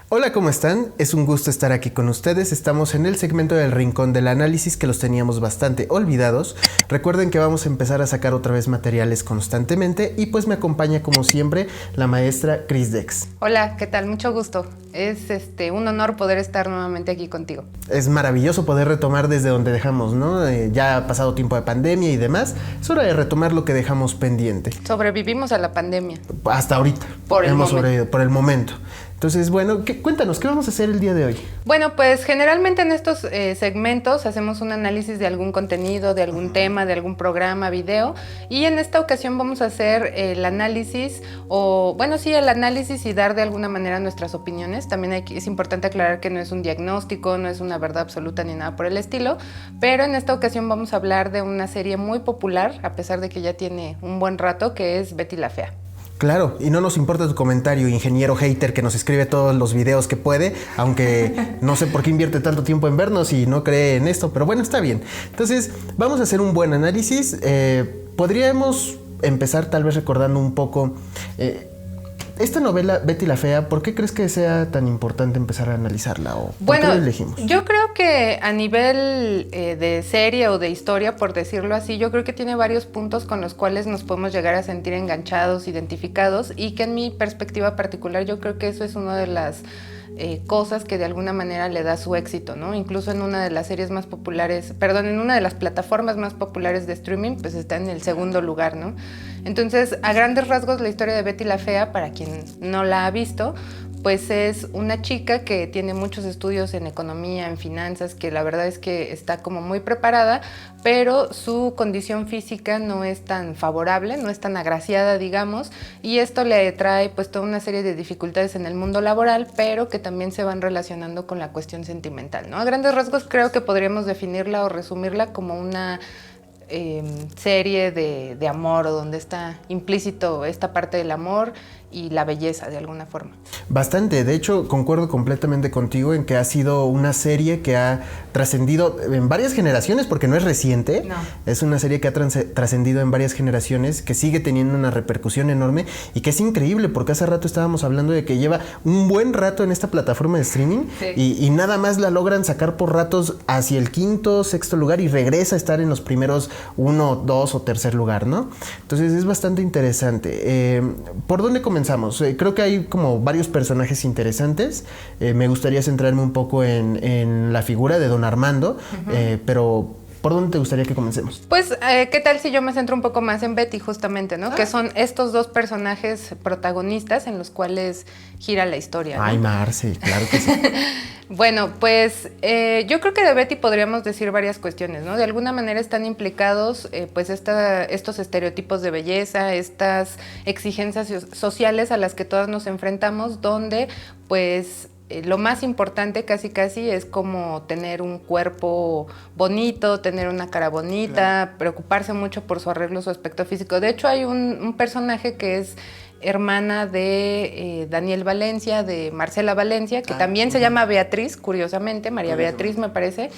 Hola, ¿cómo están? Es un gusto estar aquí con ustedes. Estamos en el segmento del Rincón del Análisis, que los teníamos bastante olvidados. Recuerden que vamos a empezar a sacar otra vez materiales constantemente y pues me acompaña como siempre la maestra Cris Dex. Hola, ¿qué tal? Mucho gusto. Es un honor poder estar nuevamente aquí contigo. Es maravilloso poder retomar desde donde dejamos, ¿no? Ya ha pasado tiempo de pandemia y demás. Es hora de retomar lo que dejamos pendiente. Sobrevivimos a la pandemia. Hasta ahorita. Hemos sobrevivido por el momento. Entonces, bueno, cuéntanos, ¿qué vamos a hacer el día de hoy? Bueno, pues generalmente en estos segmentos hacemos un análisis de algún contenido, de algún tema, de algún programa, video, y en esta ocasión vamos a hacer el análisis, el análisis y dar de alguna manera nuestras opiniones. También es importante aclarar que no es un diagnóstico, no es una verdad absoluta ni nada por el estilo, pero en esta ocasión vamos a hablar de una serie muy popular, a pesar de que ya tiene un buen rato, que es Betty la Fea. Claro, y no nos importa tu comentario, ingeniero hater que nos escribe todos los videos que puede, aunque no sé por qué invierte tanto tiempo en vernos y no cree en esto, pero bueno, está bien. Entonces, vamos a hacer un buen análisis. Podríamos empezar tal vez recordando un poco esta novela, Betty la Fea. ¿Por qué crees que sea tan importante empezar a analizarla? ¿O por qué la elegimos? Yo creo que a nivel de serie o de historia, por decirlo así, yo creo que tiene varios puntos con los cuales nos podemos llegar a sentir enganchados, identificados, y que en mi perspectiva particular yo creo que eso es una de las cosas que de alguna manera le da su éxito, ¿no? Incluso en una de las series más populares, en una de las plataformas más populares de streaming, pues está en el segundo lugar, ¿no? Entonces, a grandes rasgos, la historia de Betty la Fea, para quien no la ha visto, pues es una chica que tiene muchos estudios en economía, en finanzas, que la verdad es que está como muy preparada, pero su condición física no es tan favorable, no es tan agraciada, digamos, y esto le trae pues toda una serie de dificultades en el mundo laboral, pero que también se van relacionando con la cuestión sentimental, ¿no? A grandes rasgos creo que podríamos definirla o resumirla como una serie de amor, donde está implícito esta parte del amor y la belleza de alguna forma. Bastante, de hecho concuerdo completamente contigo en que ha sido una serie que ha trascendido en varias generaciones, porque no es reciente, no. Es una serie que ha trascendido en varias generaciones, que sigue teniendo una repercusión enorme y que es increíble, porque hace rato estábamos hablando de que lleva un buen rato en esta plataforma de streaming, sí. y nada más la logran sacar por ratos hacia el quinto, sexto lugar y regresa a estar en los primeros 1, 2 o tercer lugar, ¿no? Entonces es bastante interesante. ¿Por dónde comenzamos? Creo que hay como varios personajes interesantes. Me gustaría centrarme un poco en la figura de Don Armando, pero ¿por dónde te gustaría que comencemos? Pues, ¿qué tal si yo me centro un poco más en Betty, justamente, ¿no? Que son estos dos personajes protagonistas en los cuales gira la historia, ¿no? Ay, Marce, claro que sí. Bueno, pues yo creo que de Betty podríamos decir varias cuestiones, ¿no? De alguna manera están implicados pues estos estereotipos de belleza, estas exigencias sociales a las que todas nos enfrentamos, donde pues lo más importante casi es como tener un cuerpo bonito, tener una cara bonita, claro. Preocuparse mucho por su arreglo, su aspecto físico. De hecho, hay un personaje que es hermana de Daniel Valencia, de Marcela Valencia, que también se llama Beatriz, curiosamente, María Beatriz me parece,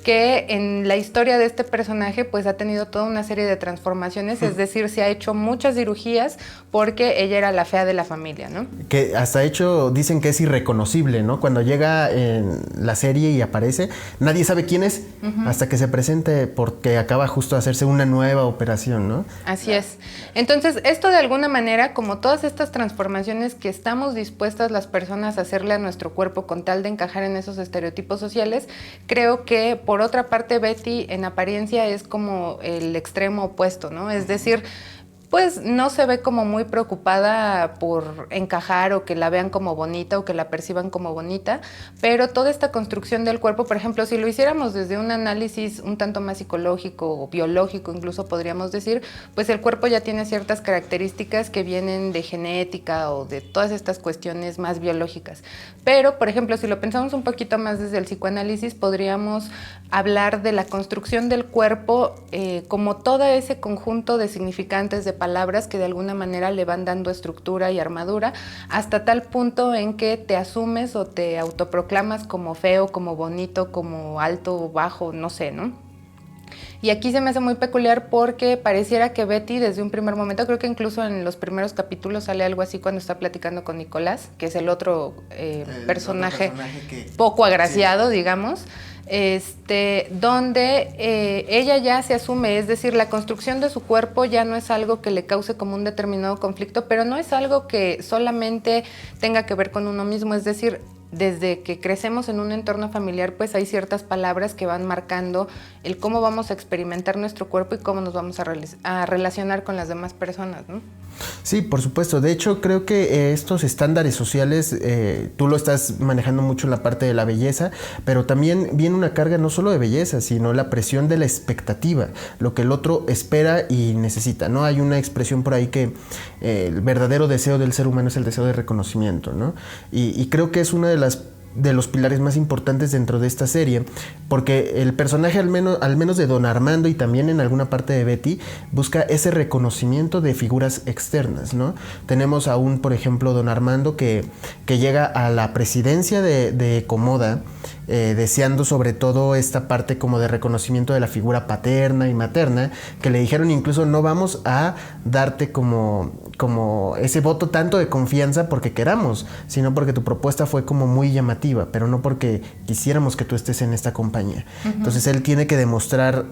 que en la historia de este personaje pues ha tenido toda una serie de transformaciones, es decir, se ha hecho muchas cirugías porque ella era la fea de la familia, ¿no? Que hasta hecho dicen que es irreconocible, ¿no? Cuando llega en la serie y aparece, nadie sabe quién es hasta que se presente, porque acaba justo de hacerse una nueva operación, ¿no? Así es. Entonces, esto de alguna manera, como todas estas transformaciones que estamos dispuestas las personas a hacerle a nuestro cuerpo con tal de encajar en esos estereotipos sociales, creo que por otra parte Betty en apariencia es como el extremo opuesto, ¿no? Es decir, pues no se ve como muy preocupada por encajar o que la vean como bonita o que la perciban como bonita, pero toda esta construcción del cuerpo, por ejemplo, si lo hiciéramos desde un análisis un tanto más psicológico o biológico, incluso podríamos decir, pues el cuerpo ya tiene ciertas características que vienen de genética o de todas estas cuestiones más biológicas. Pero, por ejemplo, si lo pensamos un poquito más desde el psicoanálisis, podríamos hablar de la construcción del cuerpo como todo ese conjunto de significantes, de palabras que de alguna manera le van dando estructura y armadura, hasta tal punto en que te asumes o te autoproclamas como feo, como bonito, como alto o bajo, no sé, ¿no? Y aquí se me hace muy peculiar porque pareciera que Betty desde un primer momento, creo que incluso en los primeros capítulos sale algo así cuando está platicando con Nicolás, que es el otro personaje poco agraciado, sí, digamos, donde ella ya se asume, es decir, la construcción de su cuerpo ya no es algo que le cause como un determinado conflicto, pero no es algo que solamente tenga que ver con uno mismo, es decir, desde que crecemos en un entorno familiar, pues hay ciertas palabras que van marcando el cómo vamos a experimentar nuestro cuerpo y cómo nos vamos a relacionar con las demás personas, ¿no? Sí, por supuesto. De hecho, creo que estos estándares sociales, tú lo estás manejando mucho en la parte de la belleza, pero también viene una carga no solo de belleza, sino la presión de la expectativa, lo que el otro espera y necesita, ¿no? Hay una expresión por ahí que el verdadero deseo del ser humano es el deseo de reconocimiento, ¿no? Y creo que es una de los pilares más importantes dentro de esta serie, porque el personaje al menos de Don Armando y también en alguna parte de Betty busca ese reconocimiento de figuras externas, ¿no? Tenemos aún, por ejemplo, Don Armando que llega a la presidencia de Comoda, deseando sobre todo esta parte como de reconocimiento de la figura paterna y materna, que le dijeron incluso no vamos a darte como ese voto tanto de confianza porque queramos, sino porque tu propuesta fue como muy llamativa, pero no porque quisiéramos que tú estés en esta compañía. Uh-huh. Entonces él tiene que demostrar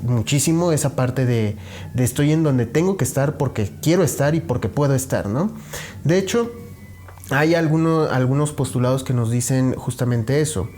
muchísimo esa parte de estoy en donde tengo que estar porque quiero estar y porque puedo estar, ¿no? De hecho, hay algunos postulados que nos dicen justamente eso.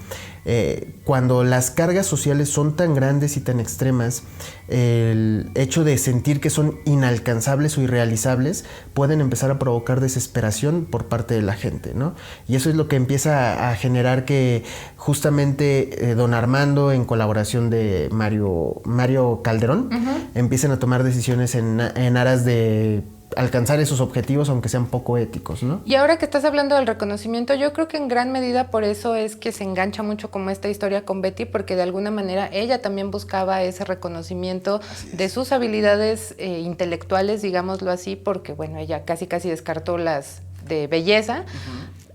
Cuando las cargas sociales son tan grandes y tan extremas, el hecho de sentir que son inalcanzables o irrealizables pueden empezar a provocar desesperación por parte de la gente, ¿no? Y eso es lo que empieza a generar que justamente Don Armando, en colaboración de Mario Calderón, uh-huh, empiecen a tomar decisiones en aras de alcanzar esos objetivos, aunque sean poco éticos, ¿no? Y ahora que estás hablando del reconocimiento, yo creo que en gran medida por eso es que se engancha mucho como esta historia con Betty, porque de alguna manera ella también buscaba ese reconocimiento de sus habilidades intelectuales, digámoslo así, porque bueno, ella casi descartó las de belleza.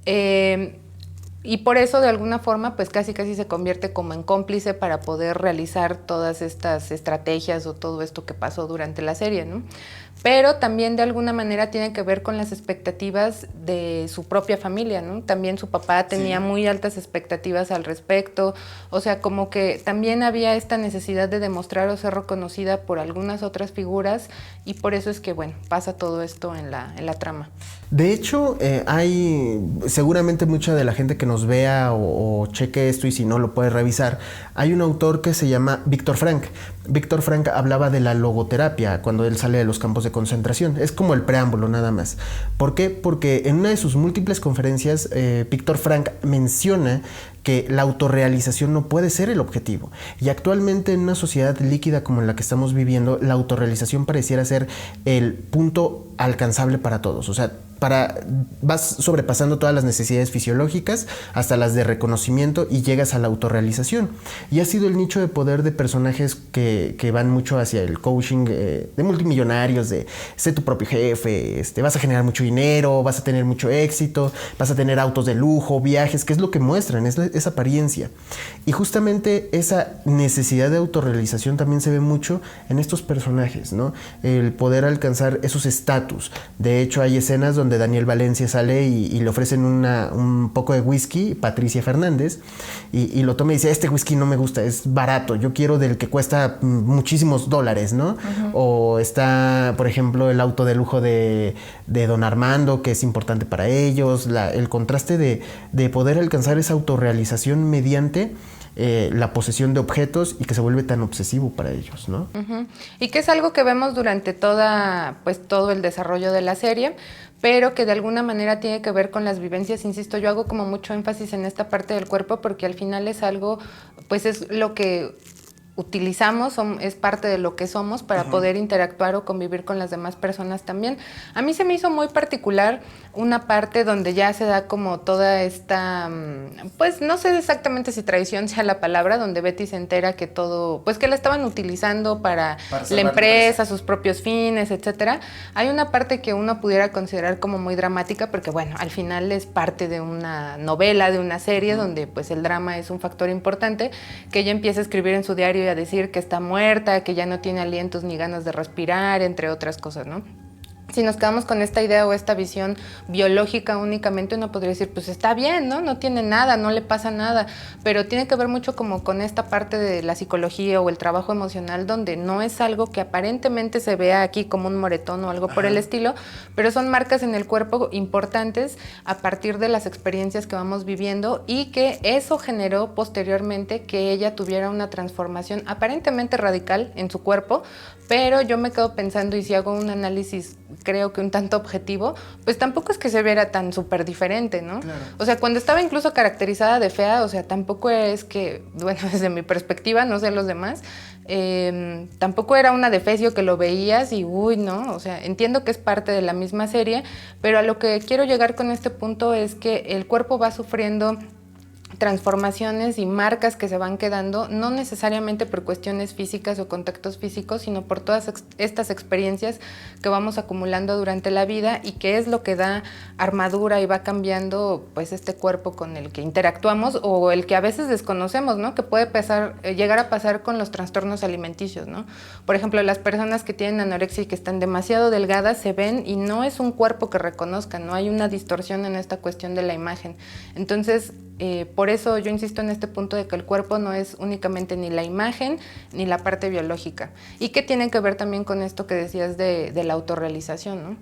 Uh-huh. Y por eso, de alguna forma, pues casi se convierte como en cómplice para poder realizar todas estas estrategias o todo esto que pasó durante la serie, ¿no? Pero también de alguna manera tiene que ver con las expectativas de su propia familia, ¿no? También su papá tenía muy altas expectativas al respecto, o sea, como que también había esta necesidad de demostrar o ser reconocida por algunas otras figuras y por eso es que, bueno, pasa todo esto en la trama. De hecho, hay seguramente mucha de la gente que nos vea o cheque esto y si no lo puede revisar, hay un autor que se llama Víctor Frank. Víctor Frank hablaba de la logoterapia cuando él sale de los campos de concentración. Es como el preámbulo nada más. ¿Por qué? Porque en una de sus múltiples conferencias, Víctor Frank menciona que la autorrealización no puede ser el objetivo. Y actualmente en una sociedad líquida como la que estamos viviendo, la autorrealización pareciera ser el punto alcanzable para todos. O sea, vas sobrepasando todas las necesidades fisiológicas hasta las de reconocimiento y llegas a la autorrealización. Y ha sido el nicho de poder de personajes que van mucho hacia el coaching de multimillonarios, de sé tu propio jefe, vas a generar mucho dinero, vas a tener mucho éxito, vas a tener autos de lujo, viajes, que es lo que muestran, es esa apariencia. Y justamente esa necesidad de autorrealización también se ve mucho en estos personajes, ¿no? El poder alcanzar esos estatus. De hecho, hay escenas donde Daniel Valencia sale y le ofrecen un poco de whisky, Patricia Fernández, y lo toma y dice, este whisky no me gusta, es barato, yo quiero del que cuesta muchísimos dólares, ¿no? Uh-huh. O está, por ejemplo, el auto de lujo de Don Armando, que es importante para ellos, el contraste de poder alcanzar esa autorrealización mediante la posesión de objetos y que se vuelve tan obsesivo para ellos, ¿no? Uh-huh. Y que es algo que vemos durante todo el desarrollo de la serie, pero que de alguna manera tiene que ver con las vivencias. Insisto, yo hago como mucho énfasis en esta parte del cuerpo porque al final es algo, pues es lo que utilizamos, es parte de lo que somos para uh-huh. poder interactuar o convivir con las demás personas también. A mí se me hizo muy particular una parte donde ya se da como toda esta, pues no sé exactamente si traición sea la palabra, donde Betty se entera que todo, pues que la estaban utilizando para la empresa, sus propios fines, etcétera. Hay una parte que uno pudiera considerar como muy dramática, porque bueno, al final es parte de una novela, de una serie, uh-huh. donde pues el drama es un factor importante, que ella empieza a escribir en su diario a decir que está muerta, que ya no tiene alientos ni ganas de respirar, entre otras cosas, ¿no? Si nos quedamos con esta idea o esta visión biológica únicamente, uno podría decir, pues está bien, ¿no? No tiene nada, no le pasa nada, pero tiene que ver mucho como con esta parte de la psicología o el trabajo emocional, donde no es algo que aparentemente se vea aquí como un moretón o algo por el estilo, pero son marcas en el cuerpo importantes a partir de las experiencias que vamos viviendo y que eso generó posteriormente que ella tuviera una transformación aparentemente radical en su cuerpo, pero yo me quedo pensando, y si hago un análisis creo que un tanto objetivo, pues tampoco es que se viera tan súper diferente, ¿no? Claro. O sea, cuando estaba incluso caracterizada de fea, o sea, tampoco es que, bueno, desde mi perspectiva, no sé los demás, tampoco era una defecio que lo veías y uy, ¿no? O sea, entiendo que es parte de la misma serie, pero a lo que quiero llegar con este punto es que el cuerpo va sufriendo transformaciones y marcas que se van quedando, no necesariamente por cuestiones físicas o contactos físicos, sino por todas estas experiencias que vamos acumulando durante la vida y que es lo que da armadura y va cambiando pues este cuerpo con el que interactuamos o el que a veces desconocemos, ¿no? Que puede llegar a pasar con los trastornos alimenticios, ¿no? Por ejemplo, las personas que tienen anorexia y que están demasiado delgadas se ven y no es un cuerpo que reconozcan, no hay una distorsión en esta cuestión de la imagen. Entonces, por eso yo insisto en este punto de que el cuerpo no es únicamente ni la imagen ni la parte biológica. Y que tiene que ver también con esto que decías de la autorrealización, ¿no?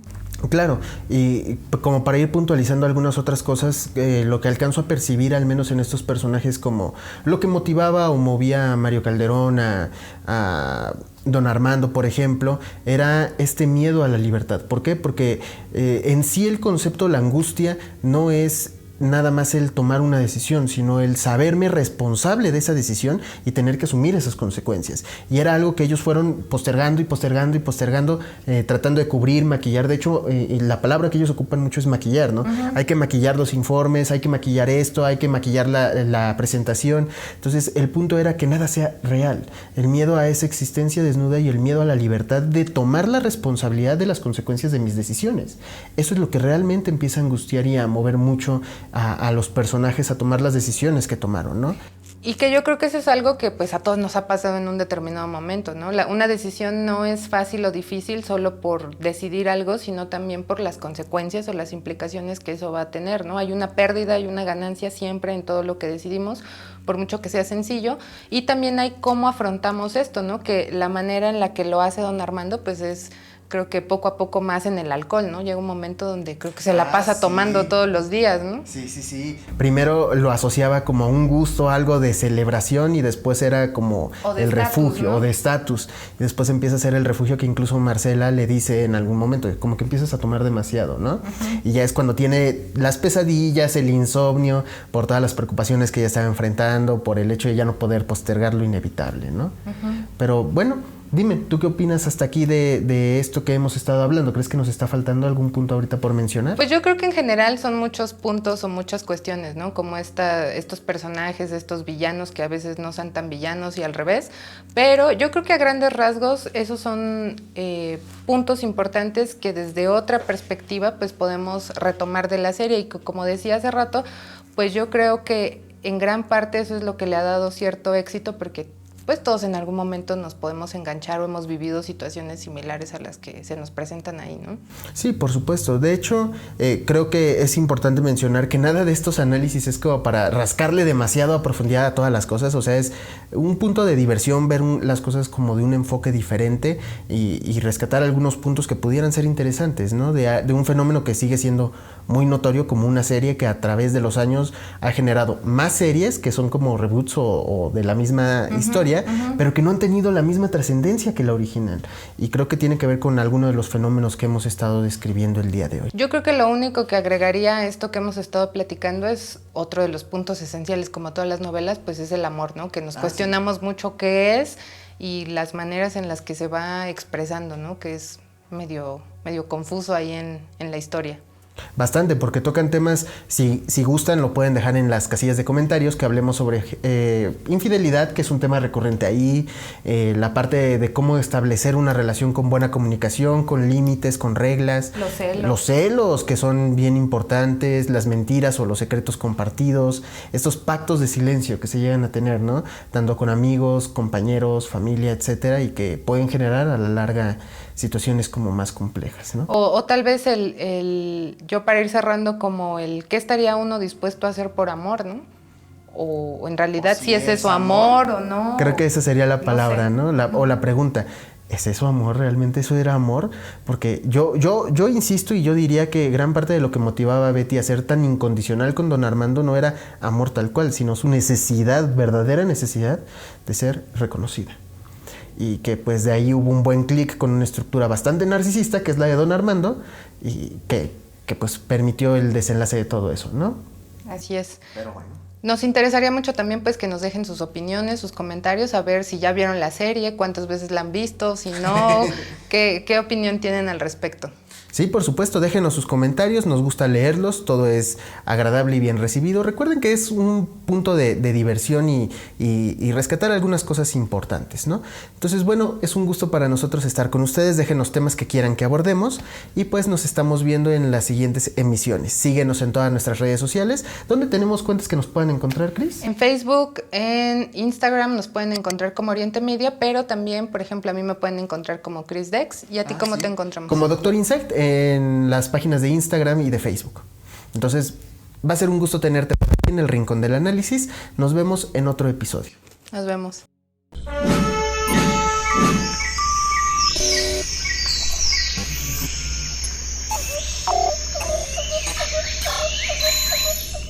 Claro, y como para ir puntualizando algunas otras cosas, lo que alcanzo a percibir, al menos en estos personajes, como lo que motivaba o movía a Mario Calderón, a Don Armando, por ejemplo, era este miedo a la libertad. ¿Por qué? Porque en sí el concepto, la angustia, no es nada más el tomar una decisión, sino el saberme responsable de esa decisión y tener que asumir esas consecuencias. Y era algo que ellos fueron postergando y postergando y postergando, tratando de cubrir, maquillar. De hecho, la palabra que ellos ocupan mucho es maquillar, ¿no? Uh-huh. Hay que maquillar los informes, hay que maquillar esto, hay que maquillar la presentación. Entonces, el punto era que nada sea real. El miedo a esa existencia desnuda y el miedo a la libertad de tomar la responsabilidad de las consecuencias de mis decisiones. Eso es lo que realmente empieza a angustiar y a mover mucho a los personajes a tomar las decisiones que tomaron, ¿no? Y que yo creo que eso es algo que pues a todos nos ha pasado en un determinado momento, ¿no? Una decisión no es fácil o difícil solo por decidir algo, sino también por las consecuencias o las implicaciones que eso va a tener, ¿no? Hay una pérdida y una ganancia siempre en todo lo que decidimos, por mucho que sea sencillo, y también hay cómo afrontamos esto, ¿no? Que la manera en la que lo hace Don Armando pues es, creo que poco a poco más en el alcohol, ¿no? Llega un momento donde creo que se la pasa tomando todos los días, ¿no? Sí. Primero lo asociaba como un gusto, algo de celebración, y después era como el refugio, ¿no? O de estatus. Y después empieza a ser el refugio que incluso Marcela le dice en algún momento, como que empiezas a tomar demasiado, ¿no? Uh-huh. Y ya es cuando tiene las pesadillas, el insomnio, por todas las preocupaciones que ella estaba enfrentando, por el hecho de ya no poder postergar lo inevitable, ¿no? Uh-huh. Pero bueno, dime, ¿tú qué opinas hasta aquí de esto que hemos estado hablando? ¿Crees que nos está faltando algún punto ahorita por mencionar? Pues yo creo que en general son muchos puntos o muchas cuestiones, ¿no? Como estos personajes, estos villanos que a veces no son tan villanos y al revés. Pero yo creo que a grandes rasgos esos son puntos importantes que desde otra perspectiva pues podemos retomar de la serie. Y como decía hace rato, pues yo creo que en gran parte eso es lo que le ha dado cierto éxito, porque pues todos en algún momento nos podemos enganchar o hemos vivido situaciones similares a las que se nos presentan ahí, ¿no? Sí, por supuesto. De hecho, creo que es importante mencionar que nada de estos análisis es como para rascarle demasiado a profundidad a todas las cosas. O sea, es un punto de diversión ver las cosas como de un enfoque diferente y rescatar algunos puntos que pudieran ser interesantes, ¿no? De un fenómeno que sigue siendo muy notorio, como una serie que a través de los años ha generado más series que son como reboots o de la misma historia, pero que no han tenido la misma trascendencia que la original. Y creo que tiene que ver con algunos de los fenómenos que hemos estado describiendo el día de hoy. Yo creo que lo único que agregaría a esto que hemos estado platicando es otro de los puntos esenciales, como todas las novelas, pues es el amor, ¿no? Que nos cuestionamos mucho qué es y las maneras en las que se va expresando, ¿no? Que es medio confuso ahí en la historia. Bastante, porque tocan temas, si gustan, lo pueden dejar en las casillas de comentarios, que hablemos sobre infidelidad, que es un tema recurrente ahí, la parte de cómo establecer una relación con buena comunicación, con límites, con reglas. Los celos, que son bien importantes, las mentiras o los secretos compartidos, estos pactos de silencio que se llegan a tener, ¿no? Tanto con amigos, compañeros, familia, etcétera, y que pueden generar a la larga situaciones como más complejas, ¿no? O tal vez yo para ir cerrando como ¿qué estaría uno dispuesto a hacer por amor, ¿no? O en realidad si es eso amor o no. Creo que esa sería la palabra, ¿no? O la pregunta, ¿es eso amor? ¿Realmente eso era amor? Porque yo insisto y yo diría que gran parte de lo que motivaba a Betty a ser tan incondicional con don Armando no era amor tal cual, sino su necesidad, verdadera necesidad de ser reconocida. Y que pues de ahí hubo un buen clic con una estructura bastante narcisista, que es la de don Armando, y que pues permitió el desenlace de todo eso, ¿no? Así es. Pero bueno. Nos interesaría mucho también pues que nos dejen sus opiniones, sus comentarios, a ver si ya vieron la serie, cuántas veces la han visto, si no, qué opinión tienen al respecto. Sí, por supuesto, déjenos sus comentarios, nos gusta leerlos, todo es agradable y bien recibido. Recuerden que es un punto de diversión y rescatar algunas cosas importantes, ¿no? Entonces, bueno, es un gusto para nosotros estar con ustedes, déjenos temas que quieran que abordemos y pues nos estamos viendo en las siguientes emisiones. Síguenos en todas nuestras redes sociales, donde tenemos cuentas que nos puedan encontrar, Cris. En Facebook, en Instagram nos pueden encontrar como Oriente Media, pero también, por ejemplo, a mí me pueden encontrar como Cris Dex. ¿Y a ti cómo te encontramos? Como Dr. Insect, en las páginas de Instagram y de Facebook. Entonces, va a ser un gusto tenerte aquí en el Rincón del Análisis. Nos vemos en otro episodio. Nos vemos.